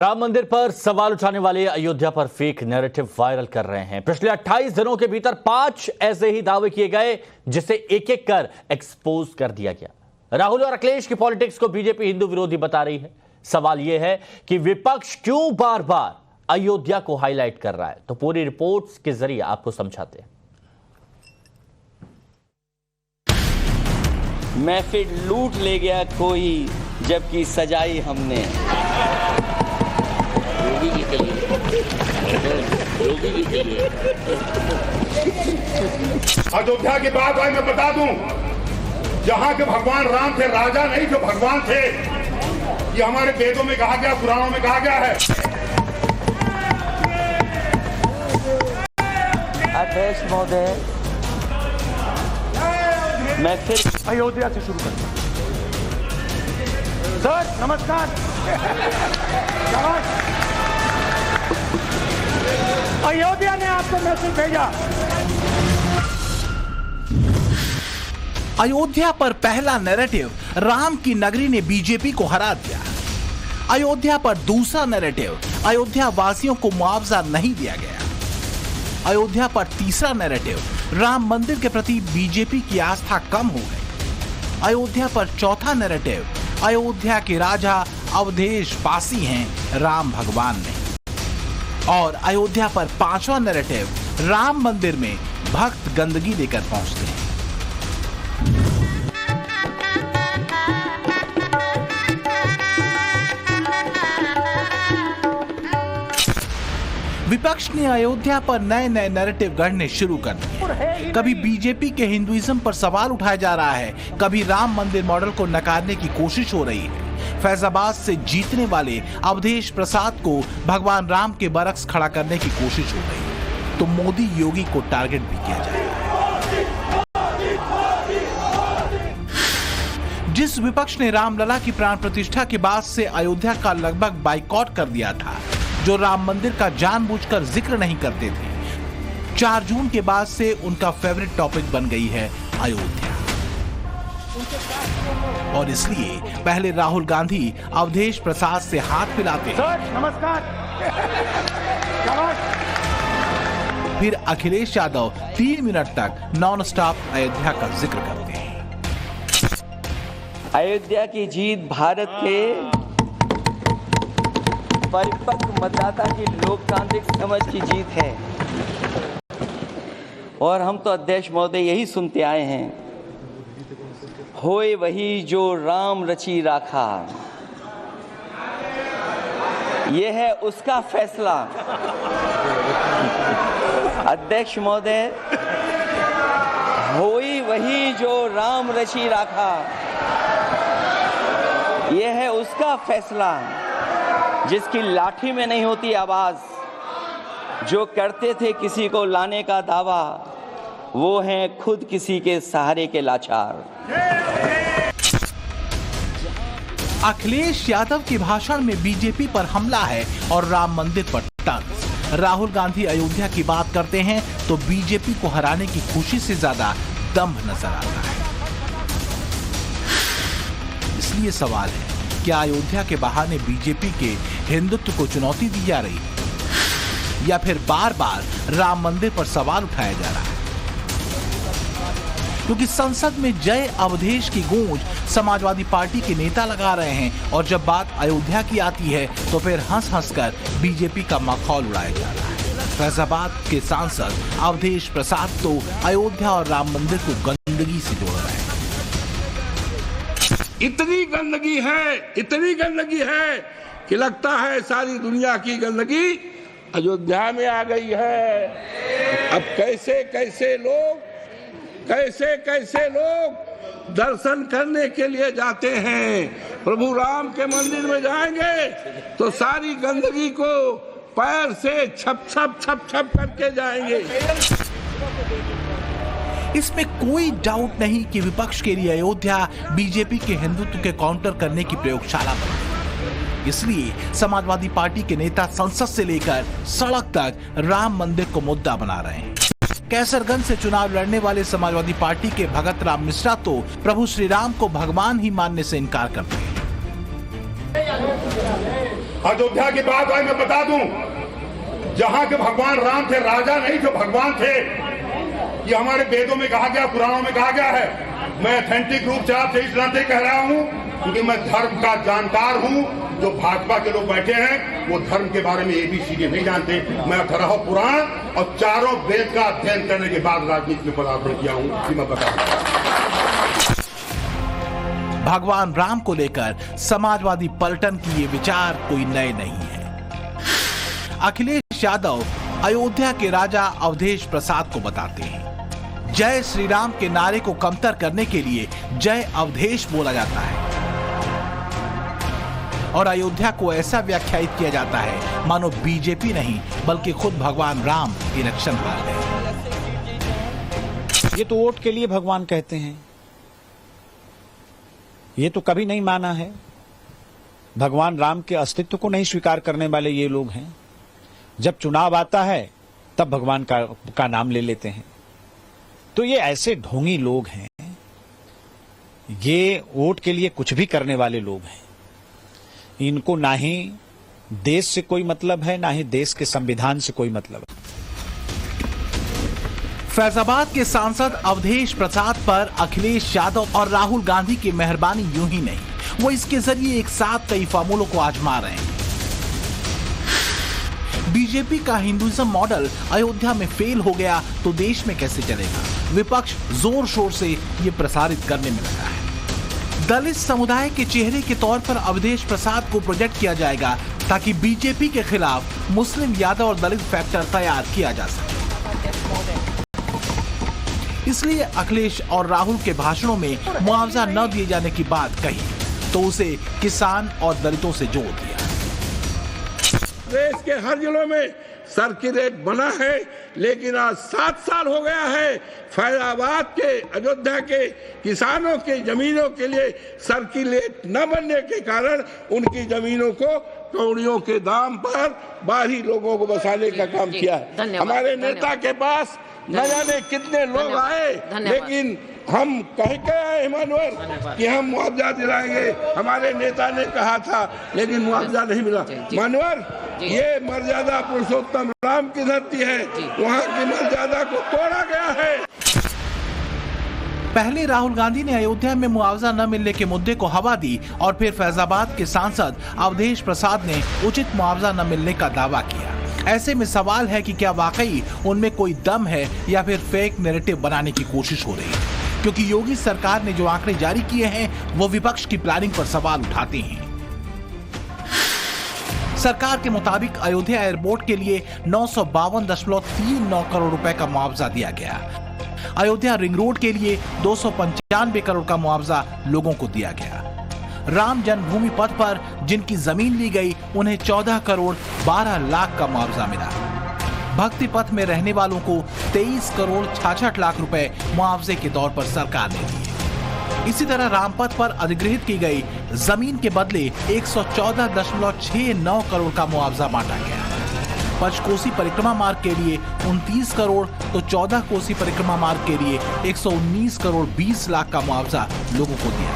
राम मंदिर पर सवाल उठाने वाले अयोध्या पर फेक नैरेटिव वायरल कर रहे हैं। पिछले 28 दिनों के भीतर 5 ऐसे ही दावे किए गए जिसे एक एक कर एक्सपोज कर दिया गया। राहुल और अखिलेश की पॉलिटिक्स को बीजेपी हिंदू विरोधी बता रही है। सवाल यह है कि विपक्ष क्यों बार बार अयोध्या को हाईलाइट कर रहा है, तो पूरी रिपोर्ट्स के जरिए आपको समझाते हैं। महफिल लूट ले गया कोई, जबकि सजाई हमने। अयोध्या की बात भाई मैं बता दूं, जहां के भगवान राम थे, राजा नहीं जो भगवान थे, ये हमारे वेदों में कहा गया, पुराणों में कहा गया है। अध्यक्ष महोदय, मैं फिर अयोध्या से शुरू करता हूं। सर नमस्कार। अयोध्या ने आपको मैसेज भेजा। अयोध्या पर पहला नैरेटिव, राम की नगरी ने बीजेपी को हरा दिया। अयोध्या पर दूसरा नैरेटिव, अयोध्या वासियों को मुआवजा नहीं दिया गया। अयोध्या पर तीसरा नैरेटिव, राम मंदिर के प्रति बीजेपी की आस्था कम हो गई। अयोध्या पर चौथा नैरेटिव, अयोध्या के राजा अवधेश पासी हैं, राम भगवान नहीं। और अयोध्या पर पांचवा नैरेटिव, राम मंदिर में भक्त गंदगी लेकर पहुंचते हैं। विपक्ष ने अयोध्या पर नए नए नैरेटिव गढ़ने शुरू कर दिए। कभी बीजेपी के हिंदुइज्म पर सवाल उठाया जा रहा है, कभी राम मंदिर मॉडल को नकारने की कोशिश हो रही है। फैजाबाद से जीतने वाले अवधेश प्रसाद को भगवान राम के बरक्स खड़ा करने की कोशिश हो रही है, तो मोदी योगी को टारगेट भी किया जाए। जिस विपक्ष ने रामलला की प्राण प्रतिष्ठा के बाद से अयोध्या का लगभग बाइकॉट कर दिया था, जो राम मंदिर का जानबूझकर जिक्र नहीं करते थे, 4 जून के बाद से उनका फेवरेट टॉपिक बन गई है अयोध्या। और इसलिए पहले राहुल गांधी अवधेश प्रसाद से हाथ मिलाते हैं, नमस्कार। फिर अखिलेश यादव 3 मिनट तक नॉन स्टॉप अयोध्या का जिक्र करते हैं। अयोध्या की जीत भारत के परिपक्व मतदाता की लोकतांत्रिक समझ की जीत है, और हम तो अध्यक्ष महोदय यही सुनते आए हैं, होए वही जो राम रची राखा, यह है उसका फैसला। अध्यक्ष महोदय, होई वही जो राम रची राखा, यह है उसका फैसला, जिसकी लाठी में नहीं होती आवाज, जो करते थे किसी को लाने का दावा, वो हैं खुद किसी के सहारे के लाचार। अखिलेश यादव के भाषण में बीजेपी पर हमला है और राम मंदिर पर तंज। राहुल गांधी अयोध्या की बात करते हैं तो बीजेपी को हराने की खुशी से ज्यादा दंभ नजर आता है। इसलिए सवाल है, क्या अयोध्या के बहाने बीजेपी के हिंदुत्व को चुनौती दी जा रही है, या फिर बार बार राम मंदिर पर सवाल उठाया जा रहा है? क्योंकि संसद में जय अवधेश की गूंज समाजवादी पार्टी के नेता लगा रहे हैं, और जब बात अयोध्या की आती है तो फिर हंस हंस कर बीजेपी का मखौल उड़ाया जा रहा है। फैजाबाद के सांसद अवधेश प्रसाद तो अयोध्या और राम मंदिर को गंदगी से जोड़ रहे हैं। इतनी गंदगी है कि लगता है सारी दुनिया की गंदगी अयोध्या में आ गई है। अब कैसे कैसे लोग दर्शन करने के लिए जाते हैं, प्रभु राम के मंदिर में जाएंगे तो सारी गंदगी को पैर से छप करके जाएंगे। इसमें कोई डाउट नहीं कि विपक्ष के लिए अयोध्या बीजेपी के हिंदुत्व के काउंटर करने की प्रयोगशाला बनी। इसलिए समाजवादी पार्टी के नेता संसद से लेकर सड़क तक राम मंदिर को मुद्दा बना रहे हैं। कैसरगंज से चुनाव लड़ने वाले समाजवादी पार्टी के भगत राम मिश्रा तो प्रभु श्री राम को भगवान ही मानने से इनकार करते हैं। अयोध्या की बात आज मैं बता दूं, जहां के भगवान राम थे, राजा नहीं जो भगवान थे, ये हमारे वेदों में कहा गया, पुराणों में कहा गया है। मैं ऑथेंटिक रूप से आपसे इस नाते कह रहा हूं क्योंकि मैं धर्म का जानकार हूं। जो भाजपा के लोग बैठे हैं वो धर्म के बारे में ABCD नहीं जानते। मैं 18 पुराण और चारों वेद का अध्ययन करने के बाद राजनीति में पदार्पण किया हूं, मैं बता दूं। भगवान राम को लेकर समाजवादी पलटन की ये विचार कोई नए नहीं है। अखिलेश यादव अयोध्या के राजा अवधेश प्रसाद को बताते हैं, जय श्री राम के नारे को कमतर करने के लिए जय अवधेश बोला जाता है और अयोध्या को ऐसा व्याख्यायित किया जाता है मानो बीजेपी नहीं बल्कि खुद भगवान राम इलेक्शन हार गए। ये तो वोट के लिए भगवान कहते हैं, ये तो कभी नहीं माना है। भगवान राम के अस्तित्व को नहीं स्वीकार करने वाले ये लोग हैं। जब चुनाव आता है तब भगवान का नाम ले लेते हैं। तो ये ऐसे ढोंगी लोग हैं, ये वोट के लिए कुछ भी करने वाले लोग हैं। इनको ना ही देश से कोई मतलब है, ना ही देश के संविधान से कोई मतलब है। फैजाबाद के सांसद अवधेश प्रसाद पर अखिलेश यादव और राहुल गांधी की मेहरबानी यूं ही नहीं, वो इसके जरिए एक साथ कई फार्मूलों को आजमा रहे हैं। बीजेपी का हिंदुइज्म मॉडल अयोध्या में फेल हो गया तो देश में कैसे चलेगा? विपक्ष जोर शोर से ये प्रसारित करने में लगा है। दलित समुदाय के चेहरे के तौर पर अवधेश प्रसाद को प्रोजेक्ट किया जाएगा ताकि बीजेपी के खिलाफ मुस्लिम, यादव और दलित फैक्टर तैयार किया जा सके। इसलिए अखिलेश और राहुल के भाषणों में मुआवजा न दिए जाने की बात कही तो उसे किसान और दलितों से जोड़ दिया। देश के हर जिलों में सर्किलेट बना है, लेकिन आज 7 साल हो गया है फैजाबाद के, अयोध्या के किसानों के जमीनों के लिए सर्किलेट न बनने के कारण उनकी जमीनों को कौड़ियों के दाम पर बाहरी लोगों को बसाने का काम किया है। हमारे नेता के पास न जाने कितने लोग आए, लेकिन हम कह के आए मानवर कि हम मुआवजा दिलाएंगे। हमारे नेता ने कहा था, लेकिन मुआवजा नहीं मिला। मानवर, ये मर्यादा पुरुषोत्तम राम की धरती है, वहाँ की मर्यादा को तोड़ा गया है। पहले राहुल गांधी ने अयोध्या में मुआवजा न मिलने के मुद्दे को हवा दी और फिर फैजाबाद के सांसद अवधेश प्रसाद ने उचित मुआवजा न मिलने का दावा किया। ऐसे में सवाल है कि क्या वाकई उनमें कोई दम है या फिर फेक नैरेटिव बनाने की कोशिश हो रही है, क्योंकि योगी सरकार ने जो आंकड़े जारी किए हैं वो विपक्ष की प्लानिंग पर सवाल उठाते हैं। सरकार के मुताबिक अयोध्या एयरपोर्ट के लिए 952.39 करोड़ रुपए का मुआवजा दिया गया। अयोध्या रिंग रोड के लिए 295 करोड़ का मुआवजा लोगों को दिया गया। राम जन्मभूमि पथ पर जिनकी जमीन ली गई उन्हें 14 करोड़ 12 लाख का मुआवजा मिला। भक्ति पथ में रहने वालों को 23 करोड़ 66 लाख रुपए मुआवजे के तौर पर सरकार ने दिए। इसी तरह रामपथ पर अधिग्रहित की गई जमीन के बदले 114.69 करोड़ का मुआवजा बांटा गया। पंचकोसी परिक्रमा मार्ग के लिए 29 करोड़ तो 14 कोसी परिक्रमा मार्ग के लिए 119 करोड़ 20 लाख का मुआवजा लोगों को दिया।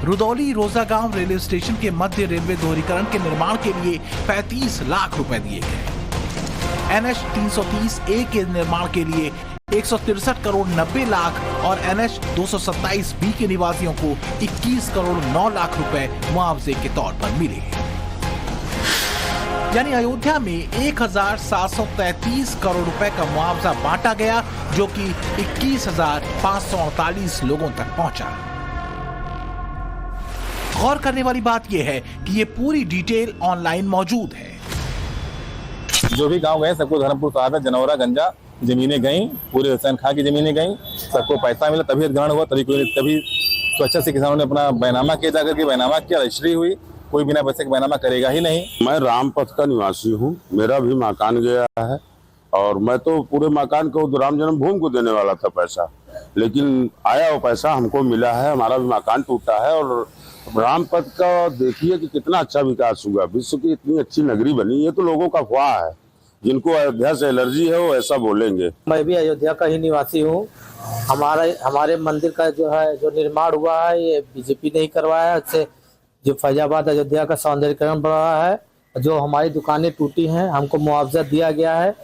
रुदौली रोजागांव रेलवे स्टेशन के मध्य रेलवे दोहरीकरण के निर्माण के लिए 35 लाख रुपए दिए गए। NH 330A के निर्माण के लिए 163 करोड़ 90 लाख और NH 227B के निवासियों को 21 करोड़ 9 लाख रुपए मुआवजे के तौर पर मिले। यानी अयोध्या में 1733 करोड़ रुपए का मुआवजा बांटा गया, जो कि 21,548 लोगों तक पहुंचा। गौर करने वाली बात यह है कि ये पूरी डिटेल ऑनलाइन मौजूद है। जो भी गांव गए सबको धर्मपुर साहब है, जनौरा गंजा जमीनें गई, पूरे हुसैन खां की जमीनें गई, सबको पैसा मिला, तभी ग्रहण हुआ, तभी स्वच्छता से किसानों ने अपना बैनामा किया, जाकर के बैनामा किया, रजिस्ट्री हुई। कोई बिना पैसे के बैनामा करेगा ही नहीं। मैं रामपथ का निवासी हूँ, मेरा भी मकान गया है और मैं तो पूरे मकान को राम जन्मभूमि को देने वाला था पैसा, लेकिन आया वो पैसा हमको मिला है, हमारा भी मकान टूटा है। और रामपथ का देखिए कि कितना अच्छा विकास हुआ, विश्व की इतनी अच्छी नगरी बनी। ये तो लोगों का अफवाह है, जिनको अयोध्या से एलर्जी है वो ऐसा बोलेंगे। मैं भी अयोध्या का ही निवासी हूँ। हमारे मंदिर का जो निर्माण हुआ है ये बीजेपी ने ही करवाया है। जो फैजाबाद अयोध्या का सौंदर्यीकरण बढ़ रहा है, जो हमारी दुकानें टूटी हैं, हमको मुआवजा दिया गया है।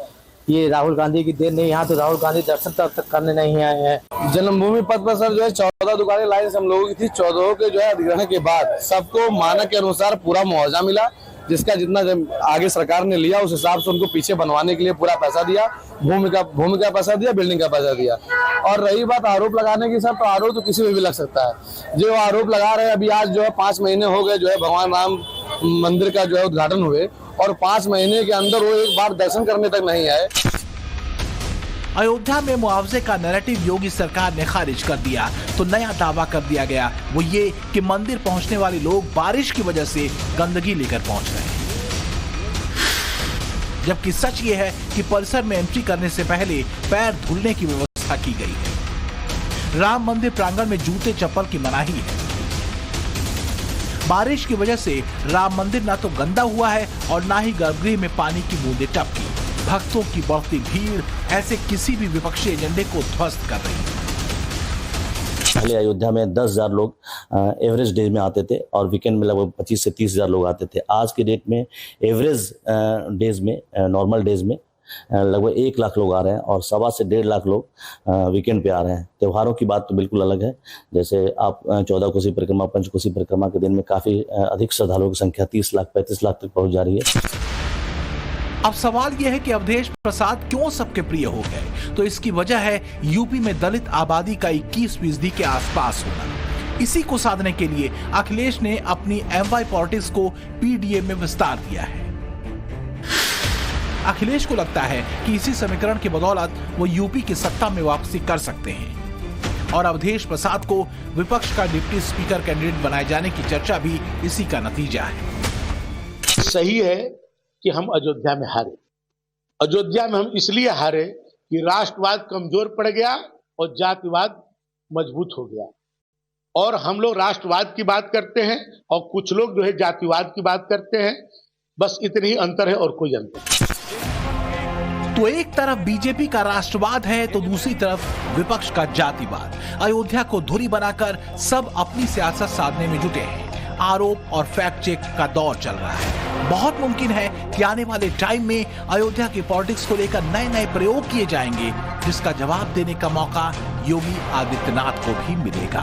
ये राहुल गांधी की देन नहीं, यहाँ तो राहुल गांधी दर्शन तक करने नहीं आए हैं। जन्मभूमि पथ पर सर जो है 14 दुकानें लाइन से हम लोगों की थी। 14 के जो है अधिग्रहण के बाद सबको मानक के अनुसार पूरा मुआवजा मिला, जिसका जितना आगे सरकार ने लिया उस हिसाब से उनको पीछे बनवाने के लिए पूरा पैसा दिया, भूमि का पैसा दिया, बिल्डिंग का पैसा दिया। और रही बात आरोप लगाने की सर, तो आरोप तो किसी में भी लग सकता है। जो आरोप लगा रहे हैं, अभी आज जो है 5 महीने हो गए जो है भगवान राम मंदिर का जो है उद्घाटन हुए, और 5 महीने के अंदर वो एक बार दर्शन करने तक नहीं आए। अयोध्या में मुआवजे का नैरेटिव योगी सरकार ने खारिज कर दिया तो नया दावा कर दिया गया, वो ये कि मंदिर पहुंचने वाले लोग बारिश की वजह से गंदगी लेकर पहुंच रहे हैं। जबकि सच ये है कि परिसर में एंट्री करने से पहले पैर धुलने की व्यवस्था की गई है। राम मंदिर प्रांगण में जूते चप्पल की मनाही है। बारिश की वजह से राम मंदिर ना तो गंदा हुआ है और ना ही गर्भगृह में पानी की बूंदें टपकी। भक्तों की बढ़ती भीड़ ऐसे किसी भी विपक्षी एजेंडे को ध्वस्त कर रही है। पहले अयोध्या में 10,000 लोग एवरेज डे में आते थे और वीकेंड में लगभग 25 से 30,000 लोग आते थे। आज के डेट में एवरेज डेज में, नॉर्मल डेज में लगभग 1 लाख लोग आ रहे हैं और 1.25 से 1.5 लाख लोग वीकेंड पे आ रहे हैं। त्योहारों की बात तो बिल्कुल अलग है। जैसे आप 14 कोसी परिक्रमा, पंचकोसी परिक्रमा के दिन में काफी अधिक श्रद्धालुओं की संख्या 30 लाख 35 लाख तक पहुंच जा रही है। अब सवाल यह है कि अवधेश प्रसाद क्यों सबके प्रिय हो गए, तो इसकी वजह है यूपी में दलित आबादी का 21% के आसपास होना। इसी को साधने के लिए अखिलेश ने अपनी MY पॉलिटिक्स को PDA में विस्तार दिया है। अखिलेश को लगता है कि इसी समीकरण की बदौलत वो यूपी की सत्ता में वापसी कर सकते हैं और अवधेश प्रसाद को विपक्ष का डिप्टी स्पीकर कैंडिडेट बनाए जाने की चर्चा भी इसी का नतीजा है। सही है कि हम अयोध्या में हारे। अयोध्या में हम इसलिए हारे कि राष्ट्रवाद कमजोर पड़ गया और जातिवाद मजबूत हो गया। और हम लोग राष्ट्रवाद की बात करते हैं और कुछ लोग जो है जातिवाद की बात करते हैं। बस इतनी ही अंतर है और कोई अंतर नहीं। तो एक तरफ बीजेपी का राष्ट्रवाद है तो दूसरी तरफ विपक्ष का जातिवाद। अयोध्या को धुरी बनाकर सब अपनी सियासत साधने में जुटे हैं। आरोप और फैक्ट चेक का दौर चल रहा है। बहुत मुमकिन है कि आने वाले टाइम में अयोध्या की पॉलिटिक्स को लेकर नए नए प्रयोग किए जाएंगे, जिसका जवाब देने का मौका योगी आदित्यनाथ को भी मिलेगा।